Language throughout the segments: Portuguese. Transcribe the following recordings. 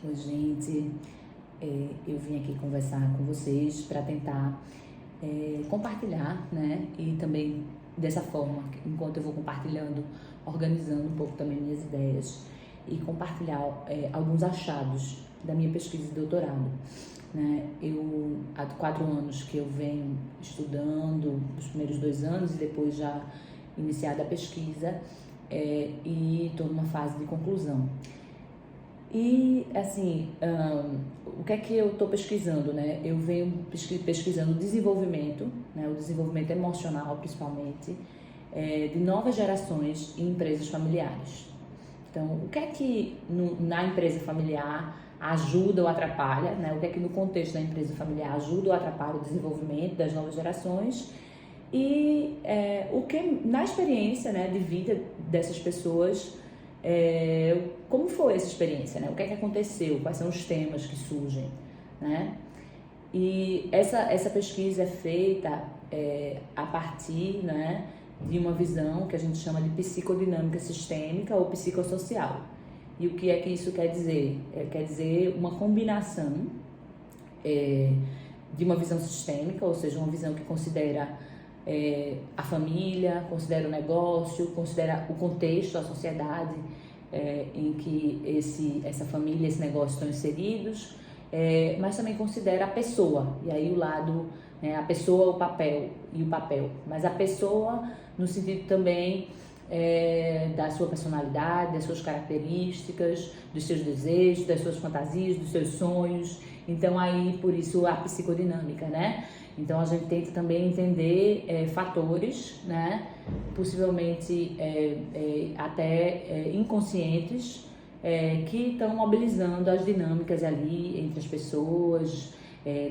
Oi, gente. Eu vim aqui conversar com vocês para tentar compartilhar, né? E também dessa forma, enquanto eu vou compartilhando, organizando um pouco também minhas ideias e compartilhar alguns achados da minha pesquisa de doutorado, né? Há 4 anos que eu venho estudando, os primeiros 2 anos e depois já iniciada a pesquisa, e estou numa fase de conclusão. E, assim, o que é que eu estou pesquisando, né? Eu venho pesquisando desenvolvimento, né? O desenvolvimento emocional, principalmente, de novas gerações em empresas familiares. Então, o que é que na empresa familiar ajuda ou atrapalha, né? O que é que no contexto da empresa familiar ajuda ou atrapalha o desenvolvimento das novas gerações e o que, na experiência, né, de vida dessas pessoas, como foi essa experiência, né? O que é que aconteceu, quais são os temas que surgem, né? E essa pesquisa é feita a partir, né, de uma visão que a gente chama de psicodinâmica sistêmica ou psicossocial. E o que é que isso quer dizer? Quer dizer uma combinação de uma visão sistêmica, ou seja, uma visão que considera a família, considera o negócio, considera o contexto, a sociedade em que essa família, esse negócio estão inseridos, mas também considera a pessoa, e aí o lado, né, a pessoa, o papel, mas a pessoa no sentido também da sua personalidade, das suas características, dos seus desejos, das suas fantasias, dos seus sonhos. Então aí, por isso, a psicodinâmica, né? Então a gente tenta também entender fatores, né, possivelmente até inconscientes, que estão mobilizando as dinâmicas ali entre as pessoas,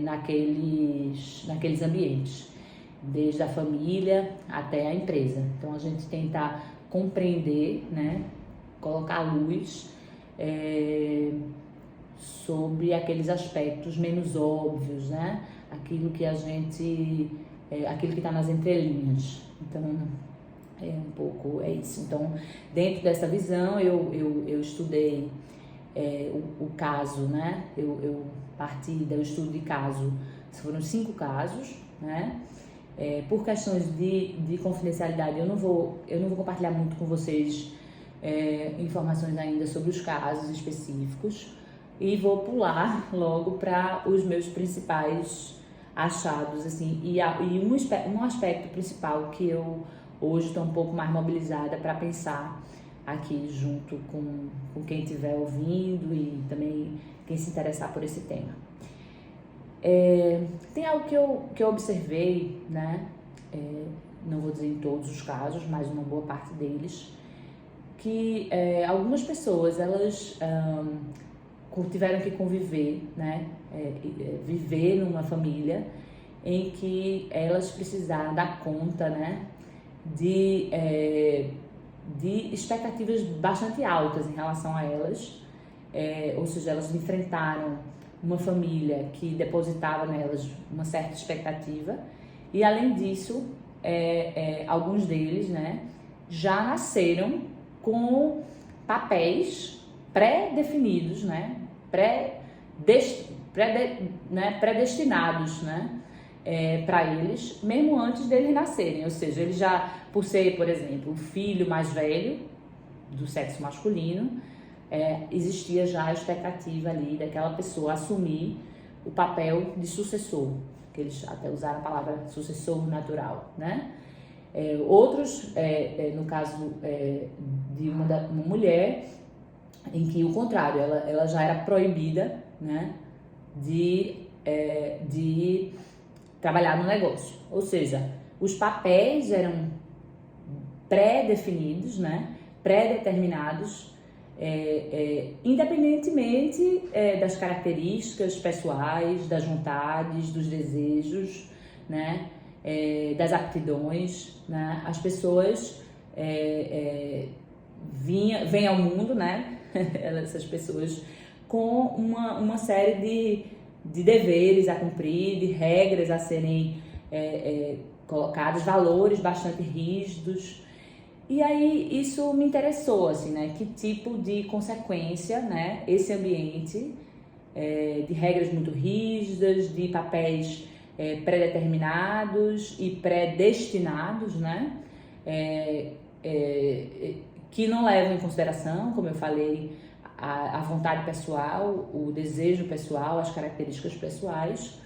naqueles ambientes, desde a família até a empresa. Então a gente tenta compreender, né, colocar luz sobre aqueles aspectos menos óbvios, né? Aquilo que aquilo que está nas entrelinhas. Então, um pouco isso. Então, dentro dessa visão, eu estudei o caso, né? Eu parti do estudo de caso, foram 5 casos, né? Por questões de confidencialidade, eu não vou compartilhar muito com vocês informações ainda sobre os casos específicos, e vou pular logo para os meus principais achados, assim, e um aspecto principal que eu hoje estou um pouco mais mobilizada para pensar aqui junto com quem estiver ouvindo e também quem se interessar por esse tema. Tem algo que eu observei, né, não vou dizer em todos os casos, mas uma boa parte deles, que algumas pessoas, elas tiveram que conviver, né, viver numa família em que elas precisaram dar conta, né, de expectativas bastante altas em relação a elas, ou seja, elas enfrentaram uma família que depositava nelas uma certa expectativa e, além disso, alguns deles, né, já nasceram com papéis pré-definidos, né, predestinados, né, para eles, mesmo antes deles nascerem. Ou seja, eles já, por ser, por exemplo, o filho mais velho do sexo masculino, existia já a expectativa ali daquela pessoa assumir o papel de sucessor, que eles até usaram a palavra sucessor natural, né? Outros, no caso de uma mulher, em que o contrário, ela já era proibida, né, de trabalhar no negócio. Ou seja, os papéis eram pré-definidos, né, pré-determinados, independentemente das características pessoais, das vontades, dos desejos, né, das aptidões, né. As pessoas vêm ao mundo, né, essas pessoas com uma série de deveres a cumprir, de regras a serem colocados, valores bastante rígidos, E aí isso me interessou, assim, né? Que tipo de consequência, né? Esse ambiente de regras muito rígidas, de papéis pré-determinados e predestinados, né? É, que não levam em consideração, como eu falei, a vontade pessoal, o desejo pessoal, as características pessoais,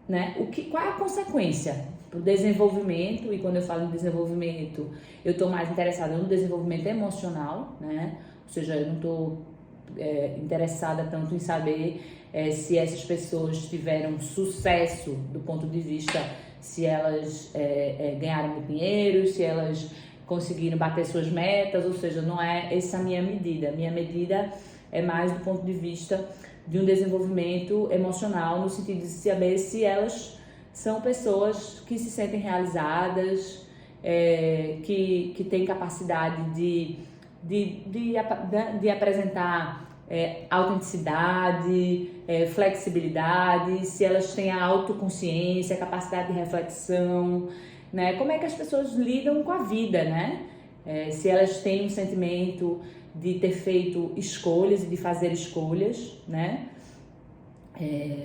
né? Qual é a consequência para o desenvolvimento? E quando eu falo em desenvolvimento, eu estou mais interessada no desenvolvimento emocional, né? Ou seja, eu não estou interessada tanto em saber se essas pessoas tiveram sucesso do ponto de vista se elas ganharam muito dinheiro, se elas conseguiram bater suas metas, ou seja, não é essa a minha medida. Minha medida é mais do ponto de vista de um desenvolvimento emocional, no sentido de saber se elas são pessoas que se sentem realizadas, que têm capacidade de apresentar autenticidade, flexibilidade, se elas têm a autoconsciência, a capacidade de reflexão, né? Como é que as pessoas lidam com a vida, né? Se elas têm um sentimento de ter feito escolhas e de fazer escolhas, né?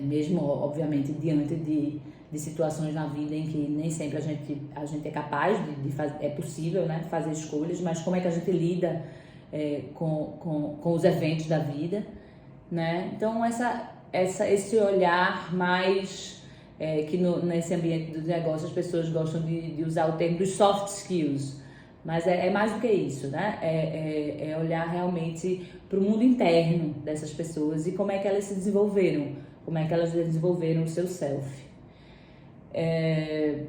Mesmo, obviamente, diante de situações na vida em que nem sempre a gente é capaz de fazer, é possível, né, fazer escolhas, mas como é que a gente lida com os eventos da vida, né? Então, esse olhar mais que nesse ambiente do negócio as pessoas gostam de usar o termo dos soft skills, mas é mais do que isso, né? É olhar realmente para o mundo interno dessas pessoas e como é que elas se desenvolveram, como é que elas desenvolveram o seu self.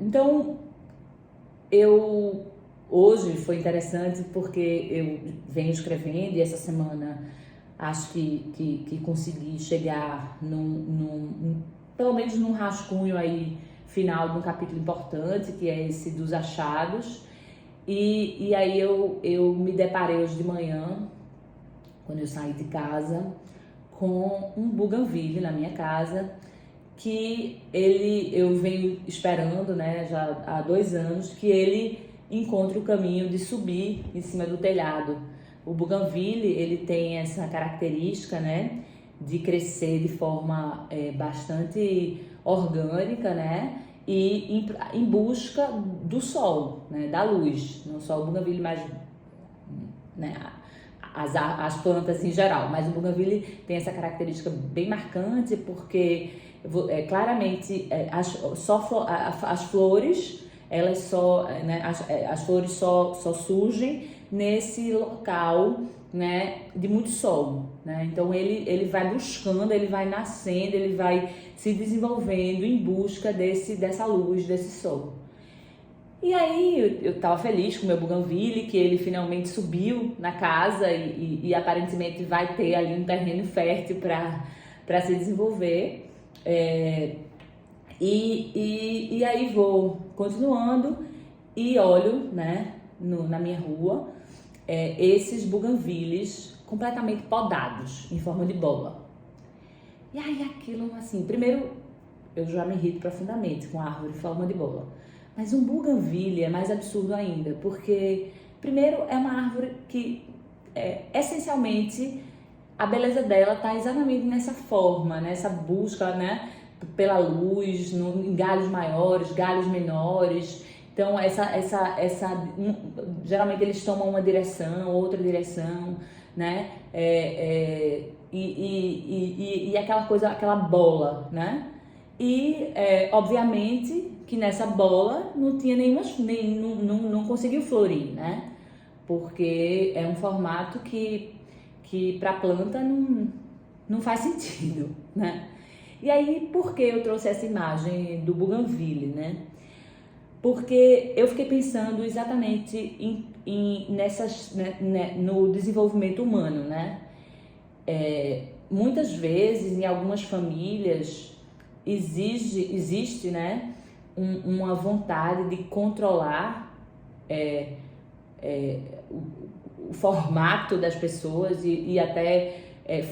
Então, hoje foi interessante porque eu venho escrevendo e essa semana acho que consegui chegar pelo menos num rascunho aí final de um capítulo importante, que é esse dos achados. E aí eu me deparei hoje de manhã, quando eu saí de casa, com um bougainville na minha casa, que eu venho esperando, né, já há 2 anos, que ele encontre o caminho de subir em cima do telhado. O bougainville, ele tem essa característica, né, de crescer de forma bastante orgânica, né, e em busca do sol, né, da luz, não só o bougainville, mas, né, as plantas em geral, mas o bougainville tem essa característica bem marcante porque claramente as flores, elas só, né, as flores só surgem nesse local, né, de muito sol, né? Então ele vai buscando, ele vai nascendo, ele vai se desenvolvendo em busca dessa luz, desse sol. E aí eu estava feliz com o meu bougainville, que ele finalmente subiu na casa e aparentemente vai ter ali um terreno fértil para se desenvolver. E aí vou continuando e olho, né, na minha rua esses bougainvilles completamente podados em forma de bola. E aí aquilo, assim, primeiro eu já me irrito profundamente com a árvore em forma de bola. Mas um bougainville é mais absurdo ainda, porque primeiro é uma árvore que essencialmente a beleza dela está exatamente nessa forma, nessa busca, né, pela luz, em galhos maiores, galhos menores. Então geralmente eles tomam uma direção, outra direção, né? E aquela coisa, aquela bola, né? E obviamente que nessa bola não tinha não conseguiu florir, né? Porque é um formato que para a planta não faz sentido, né? E aí, por que eu trouxe essa imagem do bougainville, né? Porque eu fiquei pensando exatamente no desenvolvimento humano, né? Muitas vezes, em algumas famílias, existe, né, uma vontade de controlar o formato das pessoas e até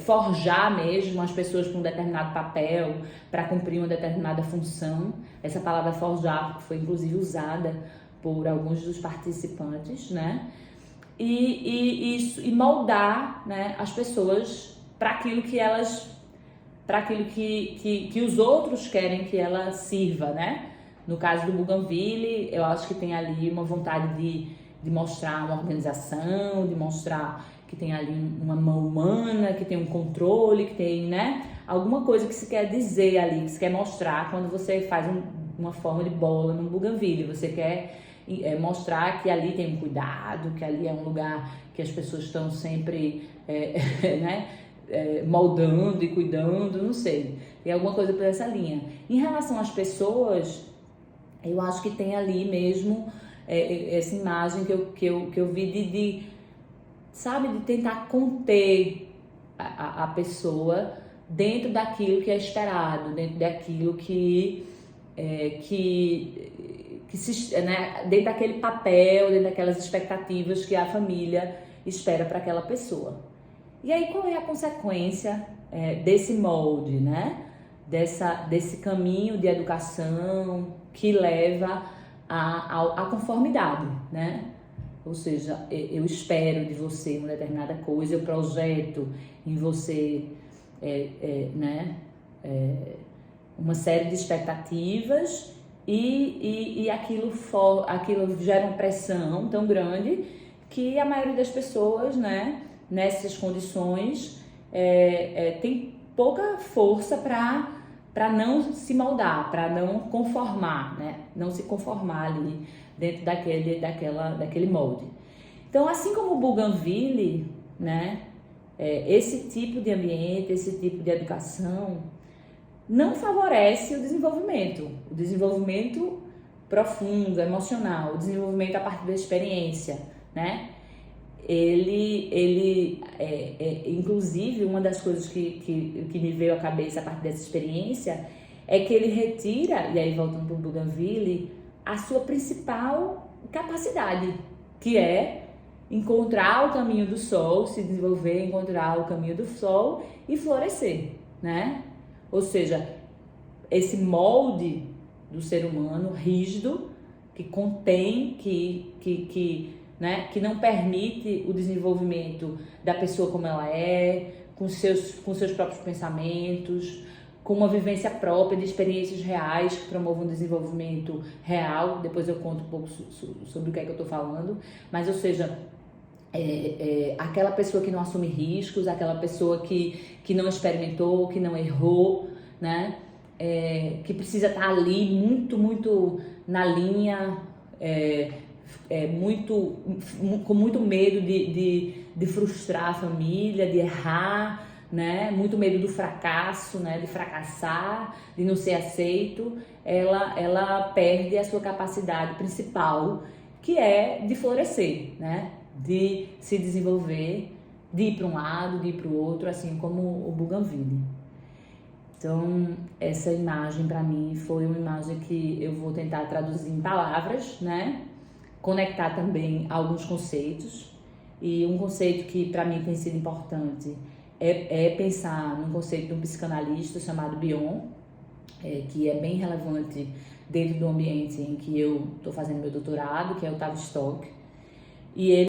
forjar mesmo as pessoas para um determinado papel, para cumprir uma determinada função. Essa palavra forjar foi inclusive usada por alguns dos participantes, né? E moldar, né, as pessoas para aquilo que elas, para aquilo que os outros querem que ela sirva, né? No caso do Bougainville, eu acho que tem ali uma vontade de mostrar uma organização, de mostrar que tem ali uma mão humana, que tem um controle, que tem, né, alguma coisa que se quer dizer ali, que se quer mostrar quando você faz uma forma de bola no Bougainville. Você quer mostrar que ali tem um cuidado, que ali é um lugar que as pessoas estão sempre né, moldando e cuidando, não sei. Tem alguma coisa por essa linha. Em relação às pessoas, eu acho que tem ali mesmo essa imagem que eu vi sabe, de tentar conter a pessoa dentro daquilo que é esperado, dentro daquilo né, dentro daquele papel, dentro daquelas expectativas que a família espera para aquela pessoa. E aí qual é a consequência desse molde, né? Desse caminho de educação que leva à conformidade, né? Ou seja, eu espero de você uma determinada coisa, eu projeto em você né, uma série de expectativas e aquilo gera uma pressão tão grande que a maioria das pessoas, né, nessas condições tem pouca força para não se moldar, para não conformar, né, não se conformar ali dentro daquele molde. Então, assim como o Bougainville, né, esse tipo de ambiente, esse tipo de educação não favorece o desenvolvimento profundo, emocional, o desenvolvimento a partir da experiência, né? Inclusive, uma das coisas que me veio à cabeça a partir dessa experiência é que ele retira, e aí voltando para o Bougainville, a sua principal capacidade, que é encontrar o caminho do sol, se desenvolver, encontrar o caminho do sol e florescer, né? Ou seja, esse molde do ser humano rígido, que contém, né, que não permite o desenvolvimento da pessoa como ela é, com seus próprios pensamentos, com uma vivência própria de experiências reais que promovam um desenvolvimento real. Depois eu conto um pouco sobre o que é que eu estou falando, mas, ou seja, aquela pessoa que não assume riscos, aquela pessoa que não experimentou, que não errou, né? Que precisa estar ali muito na linha, com muito medo de frustrar a família, de errar, né? Muito medo do fracasso, né? De fracassar, de não ser aceito. Ela perde a sua capacidade principal, que é de florescer, né? De se desenvolver, de ir para um lado, de ir para o outro, assim como o Bougainville. Então, essa imagem para mim foi uma imagem que eu vou tentar traduzir em palavras, né? Conectar também alguns conceitos. E um conceito que para mim tem sido importante é pensar num conceito de um psicanalista chamado Bion, que é bem relevante dentro do ambiente em que eu estou fazendo meu doutorado, que é o Tavistock. E ele